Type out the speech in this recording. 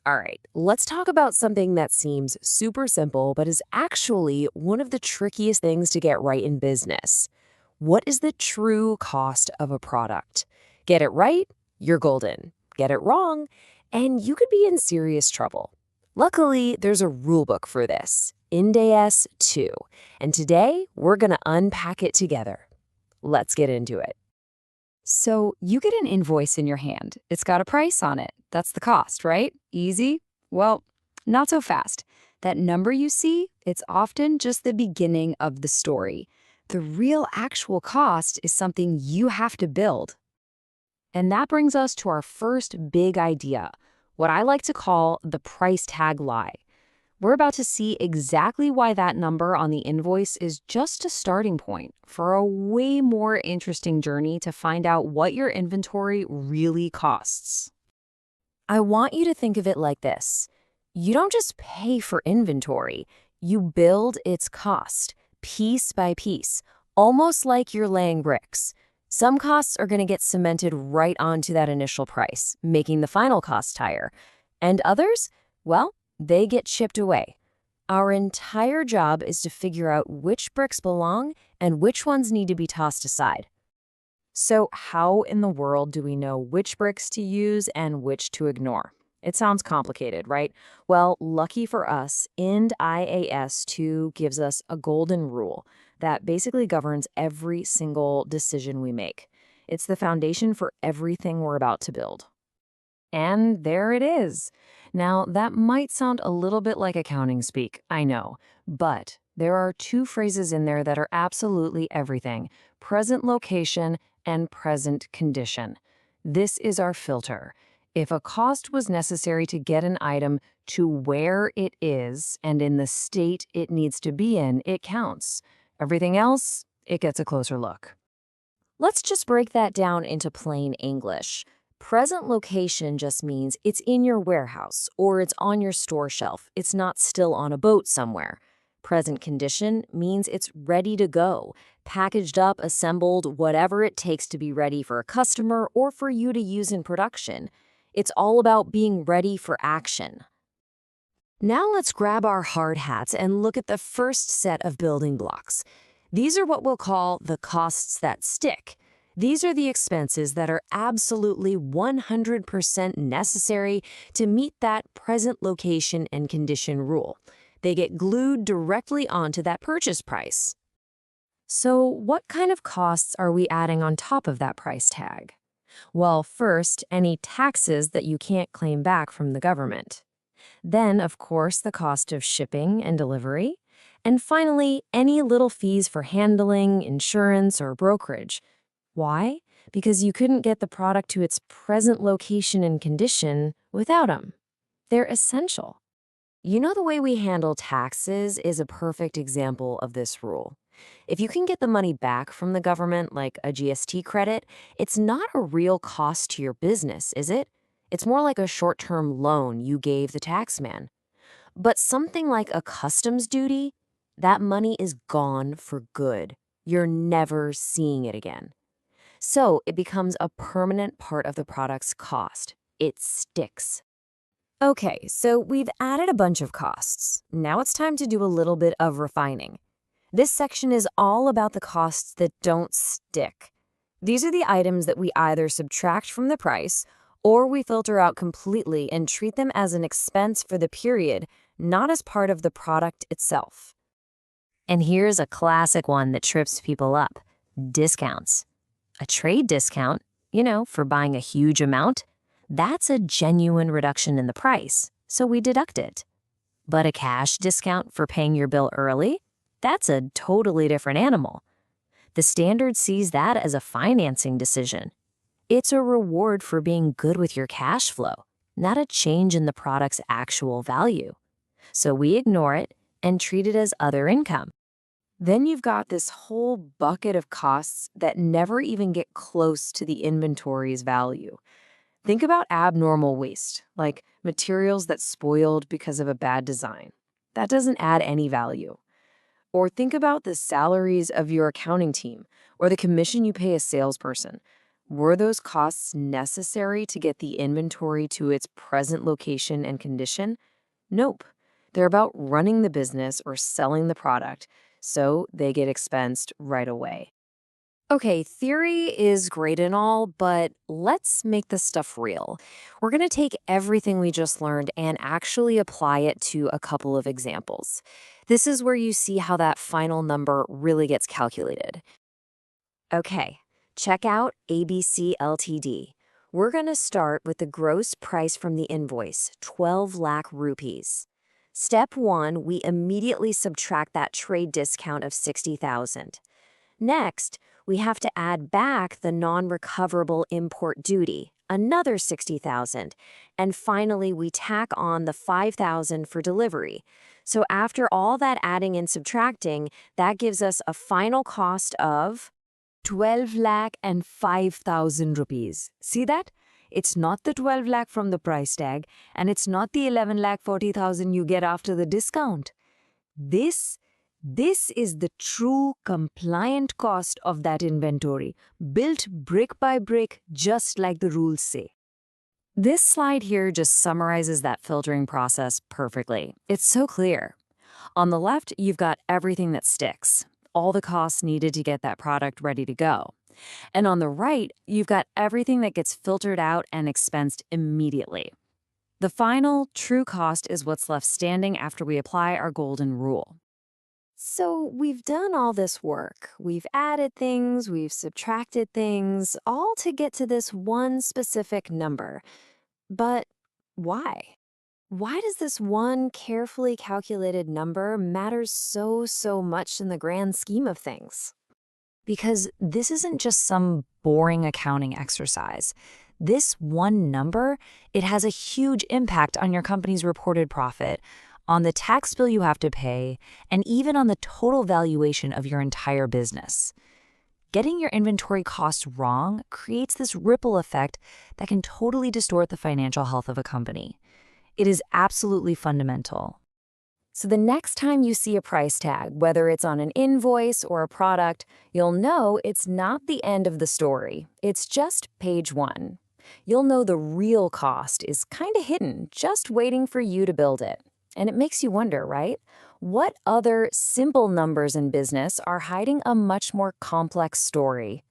All right, let's talk about something that seems super simple, but is actually one of the trickiest things to get right in business. What is the true cost of a product? Get it right, you're golden. Get it wrong, and you could be in serious trouble. Luckily, there's a rule book for this, Ind AS 2, and today we're going to unpack it together. Let's get into it. So you get an invoice in your hand. It's got a price on it. That's the cost, right? Easy? Well, not so fast. That number you see, it's often just the beginning of the story. The real actual cost is something you have to build. And that brings us to our first big idea, what I like to call the price tag lie. We're about to see exactly why that number on the invoice is just a starting point for a way more interesting journey to find out what your inventory really costs. I want you to think of it like this. You don't just pay for inventory, you build its cost, piece by piece, almost like you're laying bricks. Some costs are going to get cemented right onto that initial price, making the final cost higher. And others, well, they get chipped away. Our entire job is to figure out which bricks belong and which ones need to be tossed aside. So how in the world do we know which bricks to use and which to ignore? It sounds complicated, right? Well, lucky for us, Ind AS 2 gives us a golden rule that basically governs every single decision we make. It's the foundation for everything we're about to build. And there it is. Now, that might sound a little bit like accounting speak, I know, but there are two phrases in there that are absolutely everything: present location and present condition. This is our filter. If a cost was necessary to get an item to where it is and in the state it needs to be in, it counts. Everything else, it gets a closer look. Let's just break that down into plain English. Present location just means it's in your warehouse or it's on your store shelf. It's not still on a boat somewhere. Present condition means it's ready to go, packaged up, assembled, whatever it takes to be ready for a customer or for you to use in production. It's all about being ready for action. Now let's grab our hard hats and look at the first set of building blocks. These are what we'll call the costs that stick. These are the expenses that are absolutely 100% necessary to meet that present location and condition rule. They get glued directly onto that purchase price. So what kind of costs are we adding on top of that price tag? Well, first, any taxes that you can't claim back from the government. Then, of course, the cost of shipping and delivery. And finally, any little fees for handling, insurance, or brokerage. Why? Because you couldn't get the product to its present location and condition without them. They're essential. You know, the way we handle taxes is a perfect example of this rule. If you can get the money back from the government, like a GST credit, it's not a real cost to your business, is it? It's more like a short-term loan you gave the taxman. But something like a customs duty, that money is gone for good. You're never seeing it again. So it becomes a permanent part of the product's cost. It sticks. Okay, so we've added a bunch of costs. Now it's time to do a little bit of refining. This section is all about the costs that don't stick. These are the items that we either subtract from the price or we filter out completely and treat them as an expense for the period, not as part of the product itself. And here's a classic one that trips people up: discounts. A trade discount, for buying a huge amount, that's a genuine reduction in the price, so we deduct it. But a cash discount for paying your bill early, that's a totally different animal. The standard sees that as a financing decision. It's a reward for being good with your cash flow, not a change in the product's actual value. So we ignore it and treat it as other income. Then you've got this whole bucket of costs that never even get close to the inventory's value. Think about abnormal waste, like materials that spoiled because of a bad design. That doesn't add any value. Or think about the salaries of your accounting team or the commission you pay a salesperson. Were those costs necessary to get the inventory to its present location and condition? Nope. They're about running the business or selling the product, so they get expensed right away. Okay, theory is great and all, but let's make this stuff real. We're going to take everything we just learned and actually apply it to a couple of examples. This is where you see how that final number really gets calculated. Okay, check out ABC Ltd. We're going to start with the gross price from the invoice, 12 lakh rupees. Step 1, we immediately subtract that trade discount of 60,000. Next, we have to add back the non-recoverable import duty, another 60,000. And finally, we tack on the 5,000 for delivery. So after all that adding and subtracting, that gives us a final cost of 12 lakh and 5,000 rupees. See that? It's not the 12 lakh from the price tag, and it's not the 11 lakh 40,000 you get after the discount. This is the true compliant cost of that inventory, built brick by brick, just like the rules say. This slide here just summarizes that filtering process perfectly. It's so clear. On the left, you've got everything that sticks, all the costs needed to get that product ready to go. And on the right, you've got everything that gets filtered out and expensed immediately. The final, true cost is what's left standing after we apply our golden rule. So we've done all this work. We've added things, we've subtracted things, all to get to this one specific number. But why? Why does this one carefully calculated number matter so much in the grand scheme of things? Because this isn't just some boring accounting exercise. This one number, it has a huge impact on your company's reported profit, on the tax bill you have to pay, and even on the total valuation of your entire business. Getting your inventory costs wrong creates this ripple effect that can totally distort the financial health of a company. It is absolutely fundamental. So the next time you see a price tag, whether it's on an invoice or a product, you'll know it's not the end of the story. It's just page 1. You'll know the real cost is kind of hidden, just waiting for you to build it. And it makes you wonder, right? What other simple numbers in business are hiding a much more complex story?